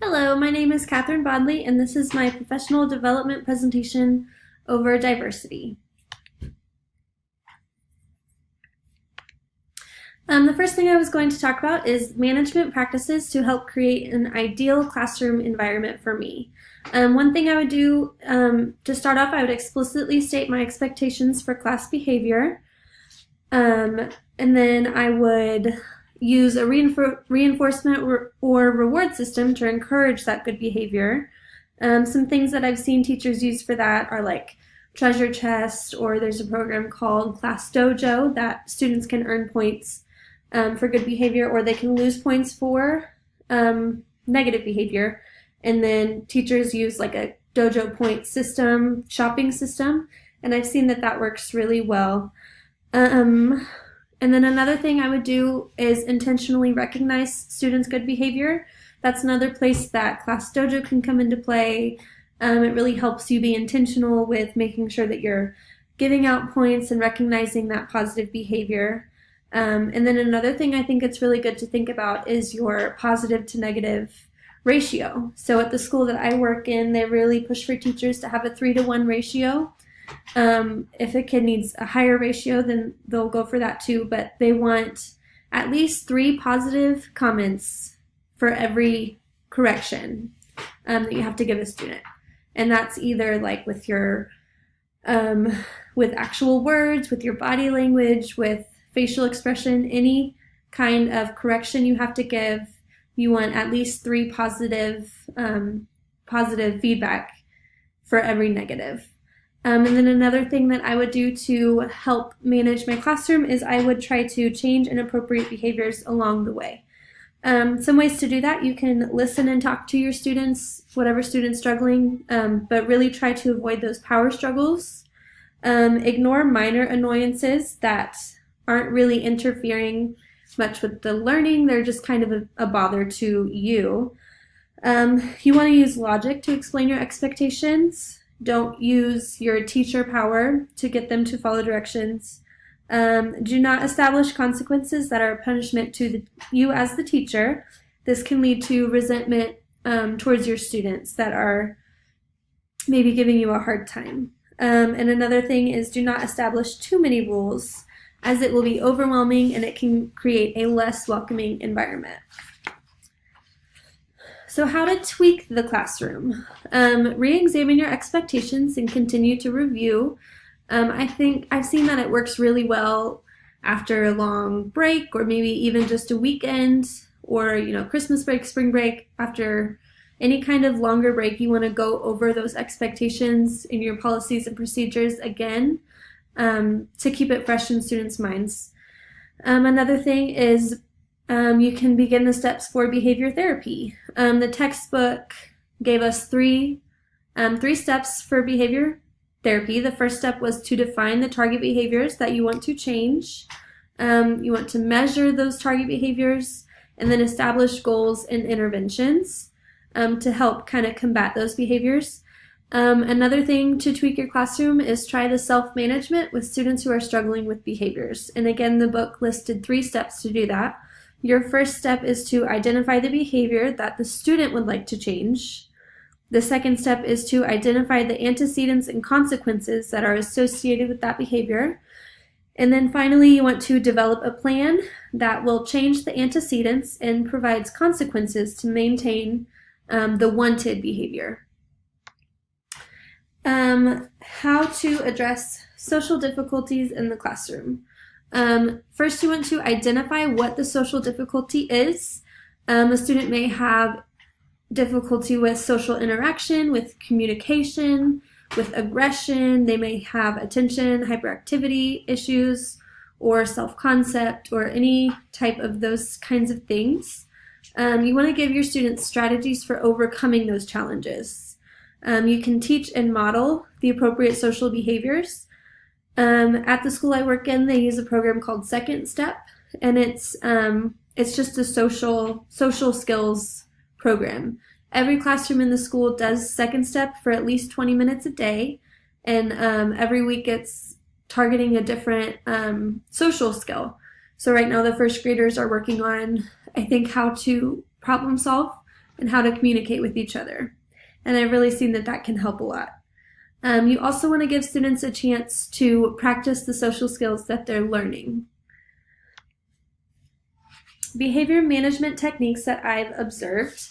Hello, my name is Catherine Bodley, and this is my professional development presentation over diversity. The first thing I was going to talk about is management practices to help create an ideal classroom environment for me. One thing I would do to start off, I would explicitly state my expectations for class behavior, and then I would use a reinforcement or reward system to encourage that good behavior. Some things that I've seen teachers use for that are like treasure chest, or there's a program called Class Dojo that students can earn points for good behavior, or they can lose points for negative behavior. And then teachers use like a dojo point system, shopping system, and I've seen that works really well. And then another thing I would do is intentionally recognize students' good behavior. That's another place that Class Dojo can come into play. It really helps you be intentional with making sure that you're giving out points and recognizing that positive behavior. And then another thing I think it's really good to think about is your positive to negative ratio. So at the school that I work in, they really push for teachers to have a 3-to-1 ratio. If a kid needs a higher ratio, then they'll go for that too, but they want at least 3 positive comments for every correction that you have to give a student. And that's either like with your with actual words, with your body language, with facial expression, any kind of correction you have to give, you want at least 3 positive feedback for every negative. And then another thing that I would do to help manage my classroom is I would try to change inappropriate behaviors along the way. Some ways to do that: you can listen and talk to your students, whatever student's struggling, but really try to avoid those power struggles. Ignore minor annoyances that aren't really interfering much with the learning. They're just kind of a bother to you. You want to use logic to explain your expectations. Don't use your teacher power to get them to follow directions. Do not establish consequences that are a punishment to you as the teacher. This can lead to resentment towards your students that are maybe giving you a hard time. And another thing is, do not establish too many rules, as it will be overwhelming and it can create a less welcoming environment. So how to tweak the classroom. Re-examine your expectations and continue to review. I think I've seen that it works really well after a long break, or maybe even just a weekend, or Christmas break, spring break. After any kind of longer break, you want to go over those expectations in your policies and procedures again to keep it fresh in students' minds. Another thing is you can begin the steps for behavior therapy. The textbook gave us three steps for behavior therapy. The first step was to define the target behaviors that you want to change. You want to measure those target behaviors and then establish goals and interventions to help kind of combat those behaviors. Another thing to tweak your classroom is try the self-management with students who are struggling with behaviors. And again, the book listed 3 steps to do that. Your first step is to identify the behavior that the student would like to change. The second step is to identify the antecedents and consequences that are associated with that behavior. And then finally, you want to develop a plan that will change the antecedents and provides consequences to maintain the wanted behavior. How to address social difficulties in the classroom. First, you want to identify what the social difficulty is. A student may have difficulty with social interaction, with communication, with aggression. They may have attention, hyperactivity issues, or self-concept, or any type of those kinds of things. You want to give your students strategies for overcoming those challenges. You can teach and model the appropriate social behaviors. At the school I work in, they use a program called Second Step, and it's just a social skills program. Every classroom in the school does Second Step for at least 20 minutes a day, and every week it's targeting a different social skill. So right now the first graders are working on, I think, how to problem solve. and how to communicate with each other. And I've really seen that can help a lot. You also want to give students a chance to practice the social skills that they're learning. Behavior management techniques that I've observed.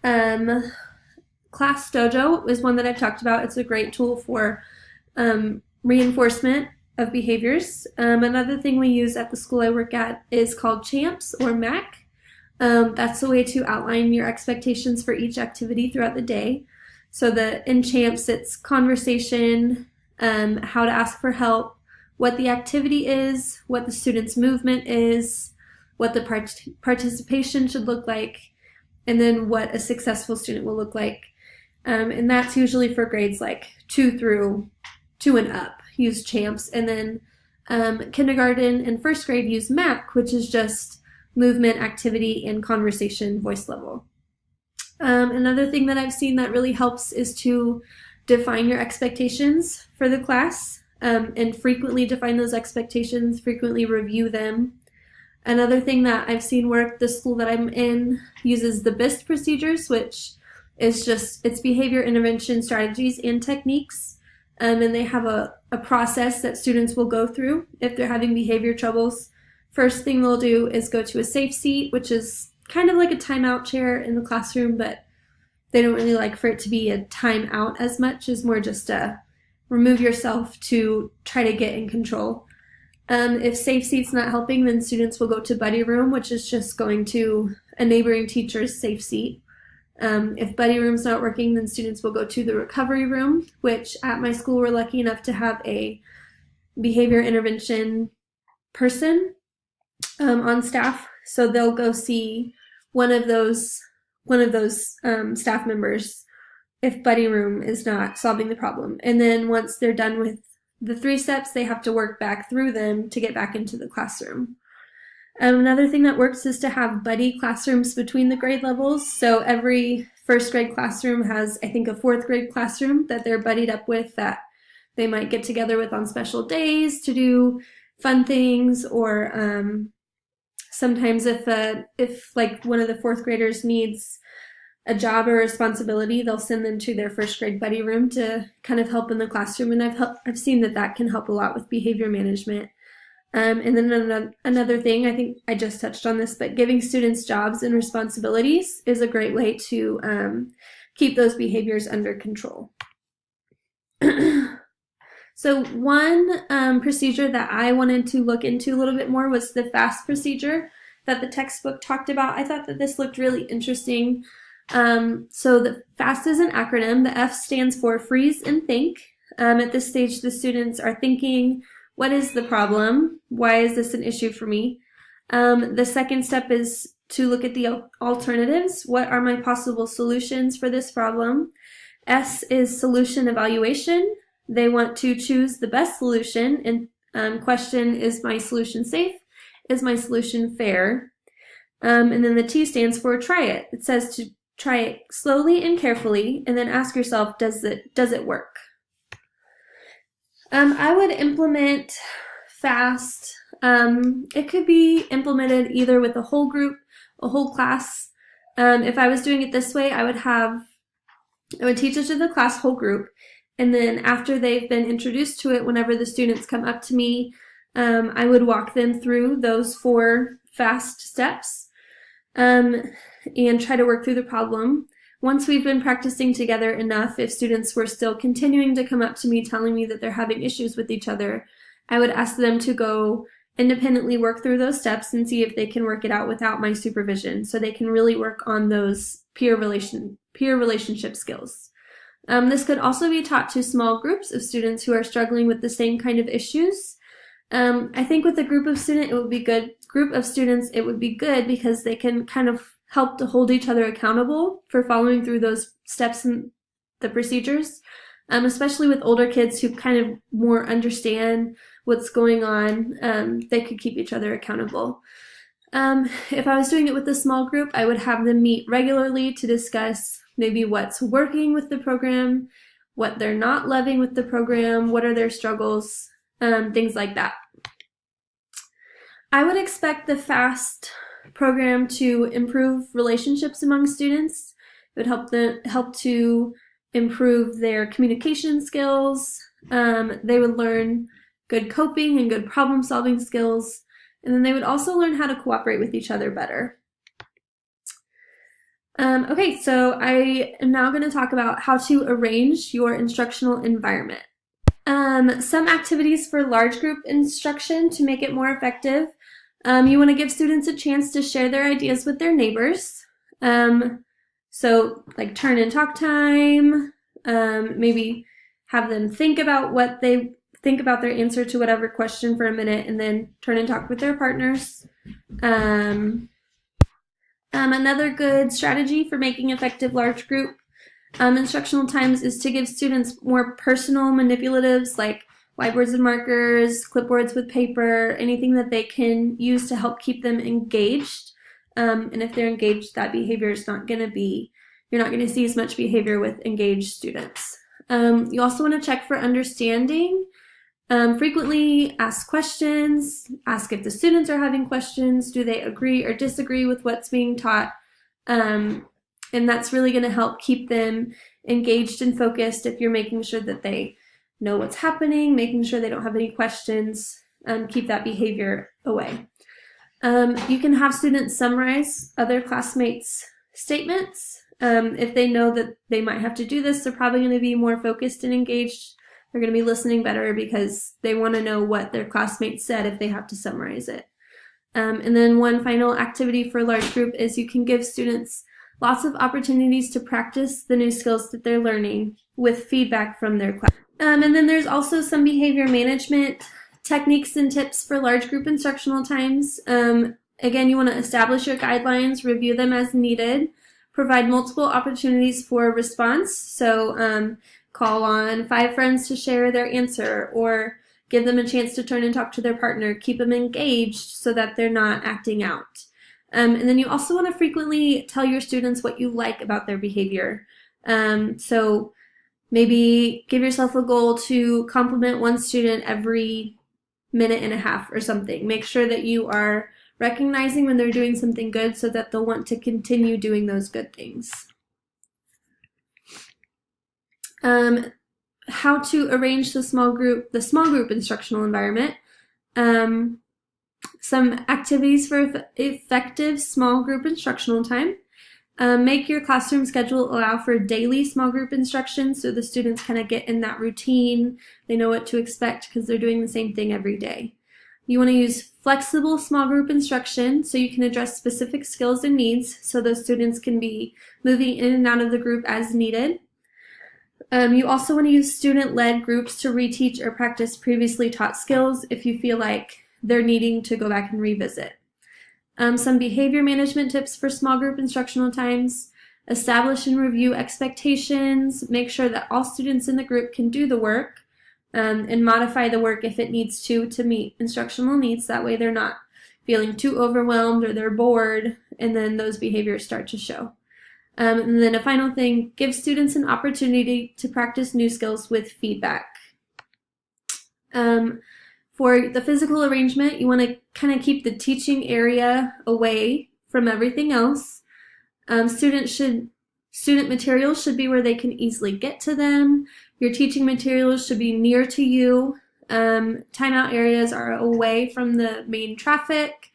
Class Dojo is one that I've talked about. It's a great tool for reinforcement of behaviors. Another thing we use at the school I work at is called CHAMPS or MAC. That's a way to outline your expectations for each activity throughout the day. So in CHAMPS, it's conversation, how to ask for help, what the activity is, what the student's movement is, what the participation should look like, and then what a successful student will look like. And that's usually for grades like 2 and up, use CHAMPS. And then kindergarten and first grade use MAC, which is just movement, activity, and conversation voice level. Another thing that I've seen that really helps is to define your expectations for the class and frequently define those expectations, frequently review them. Another thing that I've seen work, the school that I'm in uses the BIST procedures, which is it's behavior intervention strategies and techniques. And they have a process that students will go through if they're having behavior troubles. First thing they'll do is go to a safe seat, which is kind of like a timeout chair in the classroom, but they don't really like for it to be a timeout as much as more just a remove yourself to try to get in control. If safe seat's not helping, then students will go to buddy room, which is just going to a neighboring teacher's safe seat. If buddy room's not working, then students will go to the recovery room, which at my school we're lucky enough to have a behavior intervention person on staff. So they'll go see one of those staff members if buddy room is not solving the problem. And then once they're done with the 3 steps, they have to work back through them to get back into the classroom. Another thing that works is to have buddy classrooms between the grade levels. So every first grade classroom has, I think, a 4th grade classroom that they're buddied up with that they might get together with on special days to do fun things, or sometimes if like one of the 4th graders needs a job or responsibility, they'll send them to their first grade buddy room to kind of help in the classroom. And I've seen that can help a lot with behavior management. And then another thing, I think I just touched on this, but giving students jobs and responsibilities is a great way to keep those behaviors under control. So one procedure that I wanted to look into a little bit more was the FAST procedure that the textbook talked about. I thought that this looked really interesting. So the FAST is an acronym. The F stands for freeze and think. At this stage, the students are thinking, what is the problem? Why is this an issue for me? The second step is to look at the alternatives. What are my possible solutions for this problem? S is solution evaluation. They want to choose the best solution and question, is my solution safe? Is my solution fair? And then the T stands for try it. It says to try it slowly and carefully, and then ask yourself, does it work? I would implement FAST. It could be implemented either with a whole group, a whole class. If I was doing it this way, I would teach it to the class whole group, and then after they've been introduced to it, whenever the students come up to me, I would walk them through those 4 FAST steps and try to work through the problem. Once we've been practicing together enough, if students were still continuing to come up to me telling me that they're having issues with each other, I would ask them to go independently work through those steps and see if they can work it out without my supervision, so they can really work on those peer relationship skills. This could also be taught to small groups of students who are struggling with the same kind of issues. I think with a group of students, it would be good because they can kind of help to hold each other accountable for following through those steps and the procedures, especially with older kids who kind of more understand what's going on. They could keep each other accountable. If I was doing it with a small group, I would have them meet regularly to discuss maybe what's working with the program, what they're not loving with the program, what are their struggles, things like that. I would expect the FAST program to improve relationships among students. It would help to improve their communication skills. They would learn good coping and good problem solving skills. And then they would also learn how to cooperate with each other better. Okay, so I am now going to talk about how to arrange your instructional environment. Some activities for large group instruction to make it more effective. You want to give students a chance to share their ideas with their neighbors. So like turn and talk time, maybe have them think about their answer to whatever question for a minute and then turn and talk with their partners. Another good strategy for making effective large group instructional times is to give students more personal manipulatives like whiteboards and markers, clipboards with paper, anything that they can use to help keep them engaged. And if they're engaged, that behavior is not going to be, you're not going to see as much behavior with engaged students. You also want to check for understanding. Frequently ask questions, ask if the students are having questions, do they agree or disagree with what's being taught, and that's really going to help keep them engaged and focused if you're making sure that they know what's happening, making sure they don't have any questions, keep that behavior away. You can have students summarize other classmates' statements. If they know that they might have to do this, they're probably going to be more focused and engaged. They're going to be listening better because they want to know what their classmates said if they have to summarize it. And then one final activity for a large group is you can give students lots of opportunities to practice the new skills that they're learning with feedback from their class. And then there's also some behavior management techniques and tips for large group instructional times. Again, you want to establish your guidelines, review them as needed, provide multiple opportunities for response. So call on 5 friends to share their answer or give them a chance to turn and talk to their partner. Keep them engaged so that they're not acting out. And then you also want to frequently tell your students what you like about their behavior. So maybe give yourself a goal to compliment one student every minute and a half or something. Make sure that you are recognizing when they're doing something good so that they'll want to continue doing those good things. How to arrange the small group instructional environment. Some activities for effective small group instructional time. Make your classroom schedule allow for daily small group instruction so the students kind of get in that routine. They know what to expect because they're doing the same thing every day. You want to use flexible small group instruction so you can address specific skills and needs so those students can be moving in and out of the group as needed. You also want to use student-led groups to reteach or practice previously taught skills if you feel like they're needing to go back and revisit. Some behavior management tips for small group instructional times. Establish and review expectations. Make sure that all students in the group can do the work and modify the work if it needs to meet instructional needs. That way they're not feeling too overwhelmed or they're bored, and then those behaviors start to show. And then a final thing, give students an opportunity to practice new skills with feedback. For the physical arrangement, you want to kind of keep the teaching area away from everything else. Student materials should be where they can easily get to them. Your teaching materials should be near to you. Timeout areas are away from the main traffic.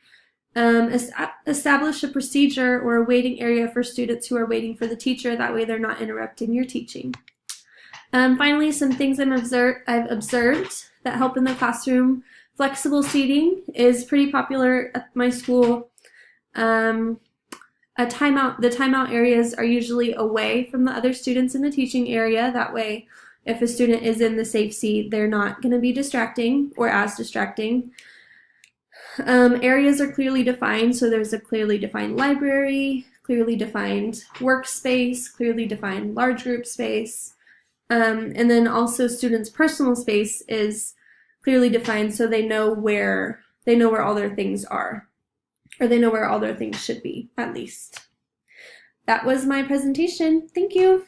Establish a procedure or a waiting area for students who are waiting for the teacher. That way they're not interrupting your teaching. Finally, some things I've observed that help in the classroom. Flexible seating is pretty popular at my school. The timeout areas are usually away from the other students in the teaching area. That way, if a student is in the safe seat, they're not going to be distracting or as distracting. Areas are clearly defined, so there's a clearly defined library, clearly defined workspace, clearly defined large group space, and then also students' personal space is clearly defined, so they know where all their things are, or they know where all their things should be, at least. That was my presentation. Thank you.